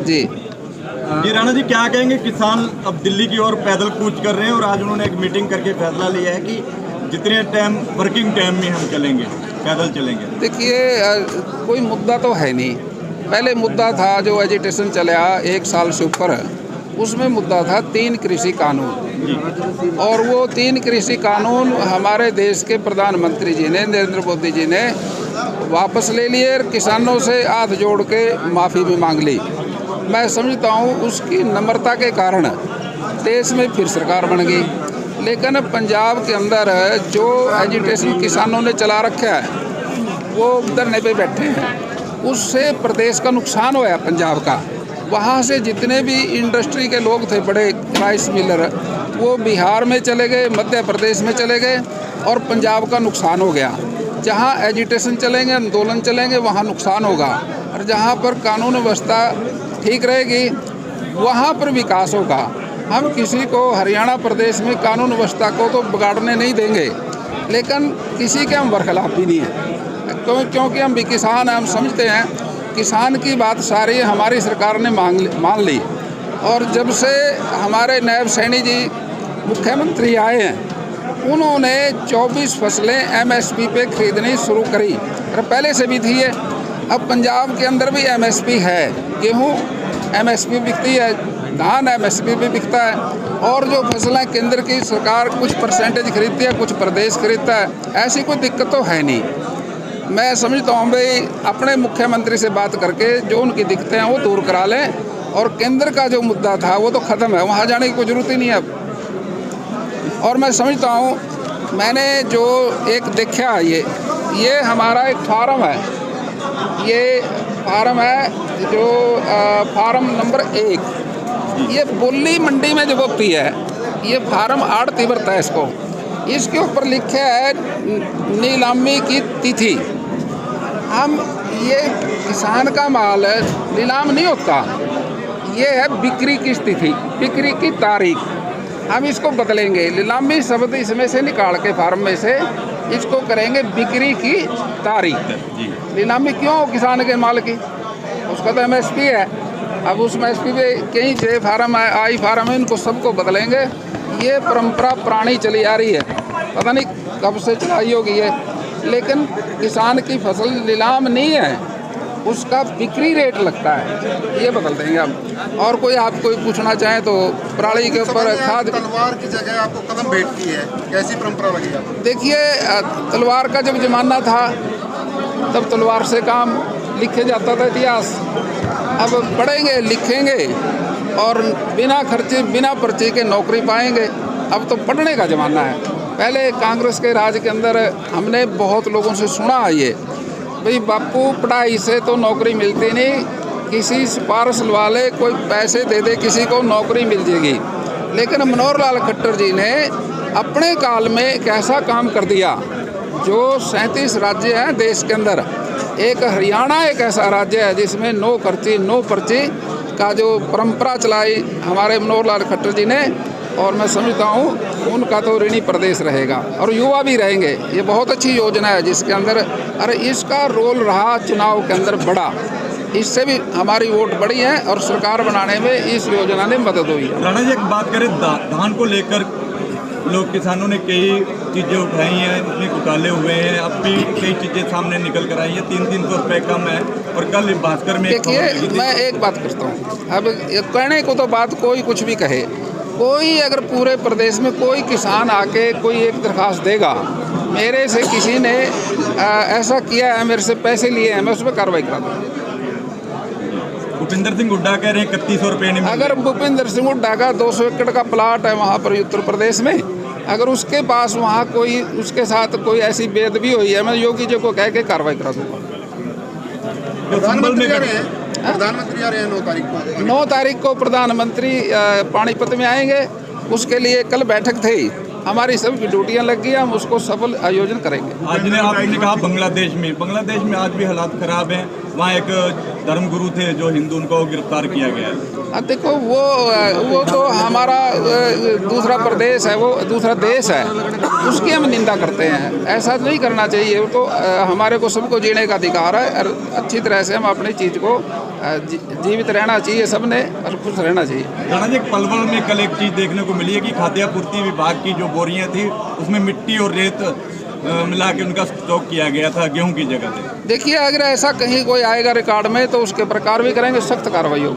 जी जी राणा जी, क्या कहेंगे? किसान अब दिल्ली की ओर पैदल कूच कर रहे हैं और आज उन्होंने एक मीटिंग करके फैसला लिया है कि जितने टाइम वर्किंग टाइम में हम चलेंगे, पैदल चलेंगे। देखिए, कोई मुद्दा तो है नहीं। पहले मुद्दा था जो एजिटेशन चला 1 साल से ऊपर, उसमें मुद्दा था 3 कृषि कानून। और वो 3 कृषि कानून हमारे देश के प्रधानमंत्री जी ने, नरेंद्र मोदी जी ने वापस ले लिए और किसानों से हाथ जोड़ के माफ़ी भी मांग ली। मैं समझता हूँ उसकी नम्रता के कारण देश में फिर सरकार बन गई। लेकिन पंजाब के अंदर जो एजिटेशन किसानों ने चला रखा है वो धरने पे बैठे हैं, उससे प्रदेश का नुकसान हुआ है पंजाब का। वहाँ से जितने भी इंडस्ट्री के लोग थे, बड़े राइस मिलर, वो बिहार में चले गए, मध्य प्रदेश में चले गए और पंजाब का नुकसान हो गया। जहाँ एजिटेशन चलेंगे, आंदोलन चलेंगे, वहाँ नुकसान होगा। और जहाँ पर कानून व्यवस्था ठीक रहेगी वहाँ पर विकास होगा। हम किसी को हरियाणा प्रदेश में कानून व्यवस्था को तो बिगाड़ने नहीं देंगे, लेकिन किसी के हम बरखिलाफ भी नहीं हैं। क्योंकि हम भी किसान हैं, हम समझते हैं किसान की बात सारी हमारी सरकार ने मान ली। और जब से हमारे नायब सैनी जी मुख्यमंत्री आए हैं, उन्होंने 24 फसलें MSP पे खरीदनी शुरू करी और पहले से भी थी है। अब पंजाब के अंदर भी MSP है, गेहूँ MSP बिकती है, धान MSP भी बिकता है। और जो फसलें केंद्र की सरकार कुछ परसेंटेज खरीदती है, कुछ प्रदेश खरीदता है, ऐसी कोई दिक्कत तो है नहीं। मैं समझता हूँ भाई अपने मुख्यमंत्री से बात करके जो उनकी दिक्कतें हैं वो दूर करा लें, और केंद्र का जो मुद्दा था वो तो ख़त्म है, वहाँ जाने की कोई ज़रूरत ही नहीं है अब। और मैं समझता हूँ, मैंने जो एक देखा ये हमारा एक फार्म है, ये फार्म है जो फार्म नंबर 1, ये बुल्ली मंडी में जो होती है, ये फार्म 8 तीव्रता है इसको। इसके ऊपर लिखा है नीलामी की तिथि। हम ये किसान का माल नीलाम नहीं होता, ये है बिक्री की तिथि, बिक्री की तारीख। हम इसको बदलेंगे, नीलामी शब्द इसमें से निकाल के फार्म में से इसको करेंगे बिक्री की तारीख। नीलामी क्यों किसान के माल की? उसका तो MSP है। अब उस MSP पे कहीं से फार्म आई फार्म है, इनको सबको बदलेंगे। ये परंपरा पुरानी चली आ रही है, पता नहीं कब से चलाई होगी ये। लेकिन किसान की फसल नीलाम नहीं है, उसका बिक्री रेट लगता है, ये बदल देंगे हम। और कोई आप कोई पूछना चाहें तो पराली के ऊपर खाद, तलवार की जगह आपको कलम भेंटती है, कैसी परंपरा लगी आपको? देखिए, तलवार का जब जमाना था तब तलवार से काम लिखे जाता था इतिहास। अब पढ़ेंगे लिखेंगे और बिना खर्चे बिना पर्चे के नौकरी पाएंगे। अब तो पढ़ने का ज़माना है। पहले कांग्रेस के राज के अंदर हमने बहुत लोगों से सुना ये, भाई बापू पढ़ाई से तो नौकरी मिलती नहीं, किसी सिफारिश वाले कोई पैसे दे दे किसी को नौकरी मिल जाएगी। लेकिन मनोहर लाल खट्टर जी ने अपने काल में एक ऐसा काम कर दिया, जो 37 राज्य हैं देश के अंदर, एक हरियाणा एक ऐसा राज्य है जिसमें नो खर्ची नो पर्ची का जो परंपरा चलाई हमारे मनोहर लाल खट्टर जी ने। और मैं समझता हूँ उनका तो ऋणी प्रदेश रहेगा और युवा भी रहेंगे। ये बहुत अच्छी योजना है जिसके अंदर, अरे इसका रोल रहा चुनाव के अंदर बड़ा, इससे भी हमारी वोट बढ़ी है और सरकार बनाने में इस योजना ने मदद हुई है। राणा जी, एक बात करें धान को लेकर, लोग किसानों ने कई चीज़ें उठाई हैं, उसमें घोटाले हुए हैं, अब भी कई चीज़ें सामने निकल कर आई हैं, 300 रुपये कम है। और कल भास्कर में देखिए, मैं एक बात करता हूँ, अब कहने को तो बात कोई कुछ भी कहे, कोई अगर पूरे प्रदेश में कोई किसान आके कोई एक दरखास्त देगा, मेरे से किसी ने ऐसा किया है, मेरे से पैसे लिए हैं, मैं उस पर कार्रवाई करा दूँ। भूपेंद्र सिंह हुड्डा कह रहे हैं 3100 रुपये नहीं। अगर भूपेंद्र सिंह हुड्डा का 200 एकड़ का प्लाट है वहाँ पर उत्तर प्रदेश में, अगर उसके पास वहाँ कोई उसके साथ कोई ऐसी बेदबी हुई है, मैं योगी जी को कह के कार्रवाई करा दूँगा। प्रधानमंत्री आ रहे हैं 9 तारीख को। 9 तारीख को प्रधानमंत्री पानीपत में आएंगे, उसके लिए कल बैठक थी, हमारी सबकी ड्यूटियां लग गई, हम उसको सफल आयोजन करेंगे। आज ने आपने कहा बांग्लादेश में आज भी हालात खराब हैं, वहाँ एक धर्मगुरु थे जो हिंदू, उनको गिरफ्तार किया गया है। अब देखो वो तो हमारा दूसरा प्रदेश है, वो दूसरा देश है, उसकी हम निंदा करते हैं। ऐसा नहीं करना चाहिए। वो तो हमारे को सबको जीने का अधिकार है और अच्छी तरह से हम अपनी चीज़ को जीवित रहना चाहिए सबने और खुश रहना चाहिए। राणा जी, पलवल में कल एक चीज़ देखने को मिली है कि खाद्य आपूर्ति विभाग की जो बोरियां थी उसमें मिट्टी और रेत मिला के उनका स्टॉक किया गया था गेहूं की जगह पे। देखिए, अगर ऐसा कहीं कोई आएगा रिकॉर्ड में तो उसके पर कार्रवाई करेंगे, सख्त कार्रवाई होगी।